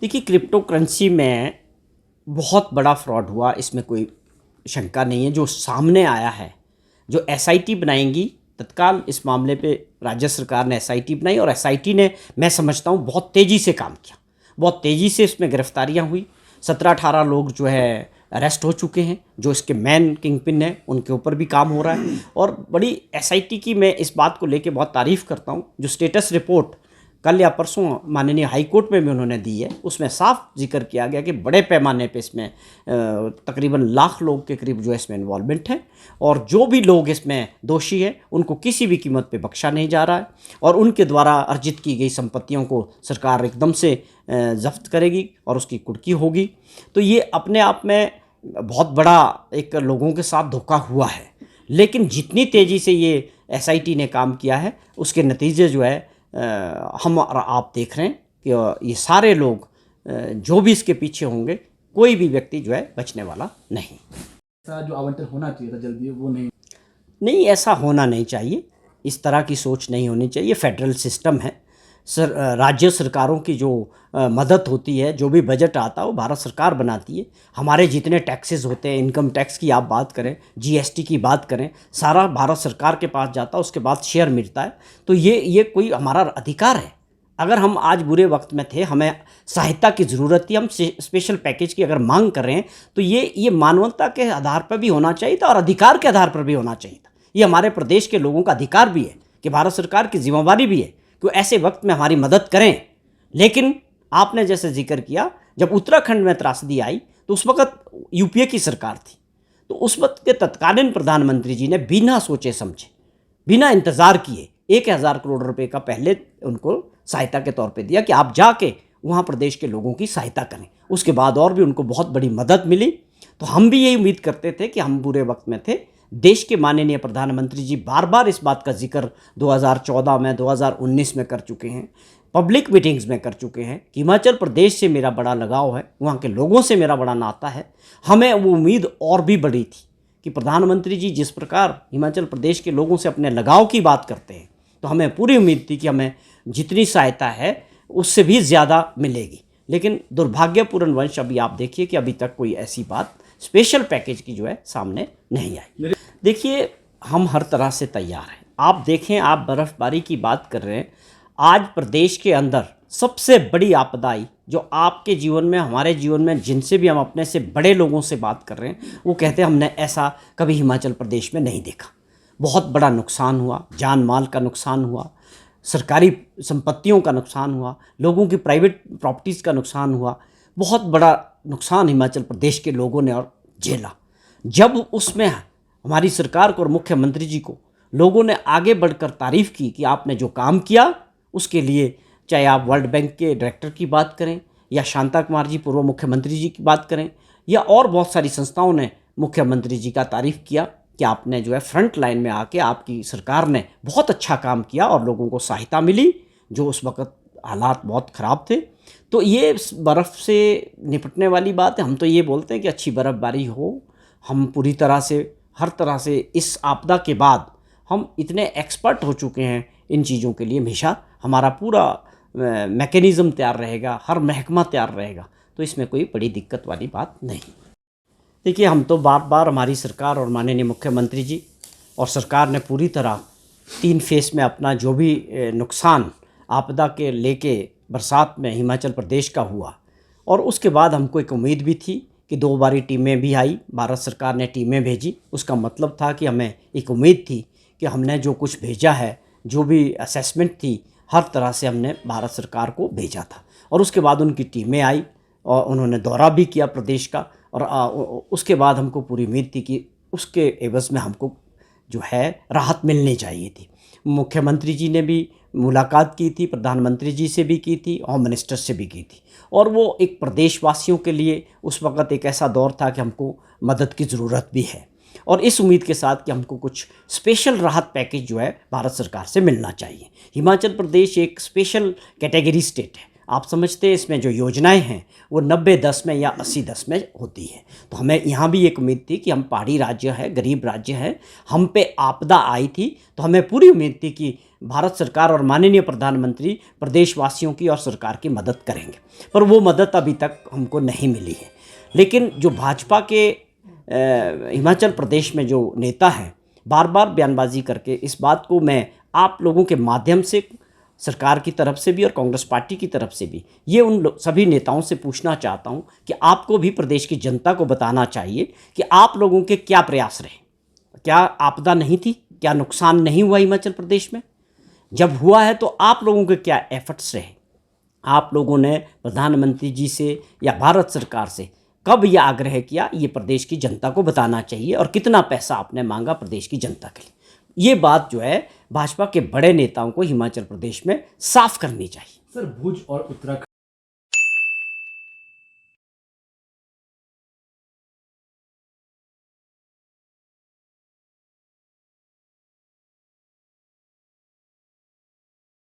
देखिए, crypto currency में बहुत बड़ा फ्रॉड हुआ, इसमें कोई शंका नहीं है। जो सामने आया है, जो एसआईटी बनाएंगी, तत्काल इस मामले पे राज्य सरकार ने एसआईटी बनाई और एसआईटी ने, मैं समझता हूँ, बहुत तेज़ी से काम किया। बहुत तेज़ी से इसमें गिरफ्तारियाँ हुई। 17-18 लोग जो है अरेस्ट हो चुके हैं। जो इसके मेन किंग पिन है उनके ऊपर भी काम हो रहा है। और बड़ी एसआईटी की मैं इस बात को लेके बहुत तारीफ़ करता हूँ। जो स्टेटस रिपोर्ट कल या परसों माननीय हाई कोर्ट में भी उन्होंने दी है, उसमें साफ जिक्र किया गया कि बड़े पैमाने पे इसमें तकरीबन लाख लोग के करीब जो है इसमें इन्वॉल्वमेंट है और जो भी लोग इसमें दोषी है उनको किसी भी कीमत पे बख्शा नहीं जा रहा है और उनके द्वारा अर्जित की गई संपत्तियों को सरकार एकदम से जब्त करेगी और उसकी कुर्की होगी। तो ये अपने आप में बहुत बड़ा एक लोगों के साथ धोखा हुआ है, लेकिन जितनी तेज़ी से ये एसआईटी ने काम किया है उसके नतीजे जो है हम और आप देख रहे हैं कि ये सारे लोग जो भी इसके पीछे होंगे, कोई भी व्यक्ति जो है बचने वाला नहीं। ऐसा जो आवंटन होना चाहिए था जल्दी, वो नहीं, ऐसा होना नहीं चाहिए। इस तरह की सोच नहीं होनी चाहिए। फेडरल सिस्टम है, राज्य सरकारों की जो मदद होती है, जो भी बजट आता है वो भारत सरकार बनाती है। हमारे जितने टैक्सेस होते हैं, इनकम टैक्स की आप बात करें, जीएसटी की बात करें, सारा भारत सरकार के पास जाता है, उसके बाद शेयर मिलता है। तो ये कोई हमारा अधिकार है। अगर हम आज बुरे वक्त में थे, हमें सहायता की ज़रूरत थी, हम स्पेशल पैकेज की अगर मांग कर रहे हैं, तो ये मानवता के आधार पर भी होना चाहिए था और अधिकार के आधार पर भी होना चाहिए था। ये हमारे प्रदेश के लोगों का अधिकार भी है कि भारत सरकार की जिम्मेवारी भी है कि ऐसे वक्त में हमारी मदद करें। लेकिन आपने जैसे जिक्र किया, जब उत्तराखंड में त्रासदी आई तो उस वक्त यूपीए की सरकार थी, तो उस वक्त के तत्कालीन प्रधानमंत्री जी ने बिना सोचे समझे, बिना इंतज़ार किए 1000 करोड़ रुपए का पहले उनको सहायता के तौर पे दिया कि आप जाके वहाँ प्रदेश के लोगों की सहायता करें। उसके बाद और भी उनको बहुत बड़ी मदद मिली। तो हम भी यही उम्मीद करते थे कि हम बुरे वक्त में थे। देश के माननीय प्रधानमंत्री जी बार बार इस बात का जिक्र 2014 में, 2019 में कर चुके हैं, पब्लिक मीटिंग्स में कर चुके हैं कि हिमाचल प्रदेश से मेरा बड़ा लगाव है, वहाँ के लोगों से मेरा बड़ा नाता है। हमें वो उम्मीद और भी बड़ी थी कि प्रधानमंत्री जी जिस प्रकार हिमाचल प्रदेश के लोगों से अपने लगाव की बात करते हैं, तो हमें पूरी उम्मीद थी कि हमें जितनी सहायता है उससे भी ज़्यादा मिलेगी। लेकिन दुर्भाग्यपूर्ण वंश अभी आप देखिए कि अभी तक कोई ऐसी बात स्पेशल पैकेज की जो है सामने नहीं आई। देखिए, हम हर तरह से तैयार हैं। आप देखें, आप बर्फ़बारी की बात कर रहे हैं। आज प्रदेश के अंदर सबसे बड़ी आपदा आई जो आपके जीवन में, हमारे जीवन में, जिनसे भी हम अपने से बड़े लोगों से बात कर रहे हैं, वो कहते हैं हमने ऐसा कभी हिमाचल प्रदेश में नहीं देखा। बहुत बड़ा नुकसान हुआ, जान माल का नुकसान हुआ, सरकारी संपत्तियों का नुकसान हुआ, लोगों की प्राइवेट प्रॉपर्टीज़ का नुकसान हुआ। बहुत बड़ा नुकसान हिमाचल प्रदेश के लोगों ने और झेला। जब उसमें हमारी सरकार को और मुख्यमंत्री जी को लोगों ने आगे बढ़कर तारीफ़ की कि आपने जो काम किया उसके लिए, चाहे आप वर्ल्ड बैंक के डायरेक्टर की बात करें या शांता कुमार जी पूर्व मुख्यमंत्री जी की बात करें या और बहुत सारी संस्थाओं ने मुख्यमंत्री जी का तारीफ़ किया कि आपने जो है फ्रंट लाइन में आके आपकी सरकार ने बहुत अच्छा काम किया और लोगों को सहायता मिली, जो उस वक़्त हालात बहुत ख़राब थे। तो ये बर्फ़ से निपटने वाली बात है। हम तो ये बोलते हैं कि अच्छी बर्फ़बारी हो। हम पूरी तरह से, हर तरह से इस आपदा के बाद हम इतने एक्सपर्ट हो चुके हैं इन चीज़ों के लिए। हमेशा हमारा पूरा मैकेनिज़्म तैयार रहेगा, हर महकमा तैयार रहेगा, तो इसमें कोई बड़ी दिक्कत वाली बात नहीं। देखिए, हम तो बार बार, हमारी सरकार और माननीय मुख्यमंत्री जी और सरकार ने पूरी तरह 3 फेस में अपना जो भी नुकसान आपदा के लेके बरसात में हिमाचल प्रदेश का हुआ, और उसके बाद हमको एक उम्मीद भी थी कि 2 बारी टीमें भी आई, भारत सरकार ने टीमें भेजी। उसका मतलब था कि हमें एक उम्मीद थी कि हमने जो कुछ भेजा है, जो भी असेसमेंट थी, हर तरह से हमने भारत सरकार को भेजा था। और उसके बाद उनकी टीमें आई और उन्होंने दौरा भी किया प्रदेश का, और उसके बाद हमको पूरी उम्मीद थी कि उसके एवज़ में हमको जो है राहत मिलनी चाहिए थी। मुख्यमंत्री जी ने भी मुलाकात की थी, प्रधानमंत्री जी से भी की थी, होम मिनिस्टर से भी की थी, और वो एक प्रदेशवासियों के लिए उस वक़्त एक ऐसा दौर था कि हमको मदद की ज़रूरत भी है, और इस उम्मीद के साथ कि हमको कुछ स्पेशल राहत पैकेज जो है भारत सरकार से मिलना चाहिए। हिमाचल प्रदेश एक स्पेशल कैटेगरी स्टेट है। आप समझते हैं इसमें जो योजनाएं हैं वो 90-10 में या 80-10 में होती है। तो हमें यहाँ भी एक उम्मीद थी कि हम पहाड़ी राज्य है, गरीब राज्य है, हम पे आपदा आई थी तो हमें पूरी उम्मीद थी कि भारत सरकार और माननीय प्रधानमंत्री प्रदेशवासियों की और सरकार की मदद करेंगे, पर वो मदद अभी तक हमको नहीं मिली है। लेकिन जो भाजपा के हिमाचल प्रदेश में जो नेता हैं, बार बार बयानबाजी करके इस बात को मैं आप लोगों के माध्यम से सरकार की तरफ से भी और कांग्रेस पार्टी की तरफ से भी ये उन सभी नेताओं से पूछना चाहता हूं कि आपको भी प्रदेश की जनता को बताना चाहिए कि आप लोगों के क्या प्रयास रहे। क्या आपदा नहीं थी? क्या नुकसान नहीं हुआ हिमाचल प्रदेश में? जब हुआ है तो आप लोगों के क्या एफर्ट्स रहे? आप लोगों ने प्रधानमंत्री जी से या भारत सरकार से कब यह आग्रह किया, ये प्रदेश की जनता को बताना चाहिए, और कितना पैसा आपने मांगा प्रदेश की जनता के लिए? ये बात जो है भाजपा के बड़े नेताओं को हिमाचल प्रदेश में साफ करनी चाहिए। सर, भुज और उत्तराखंड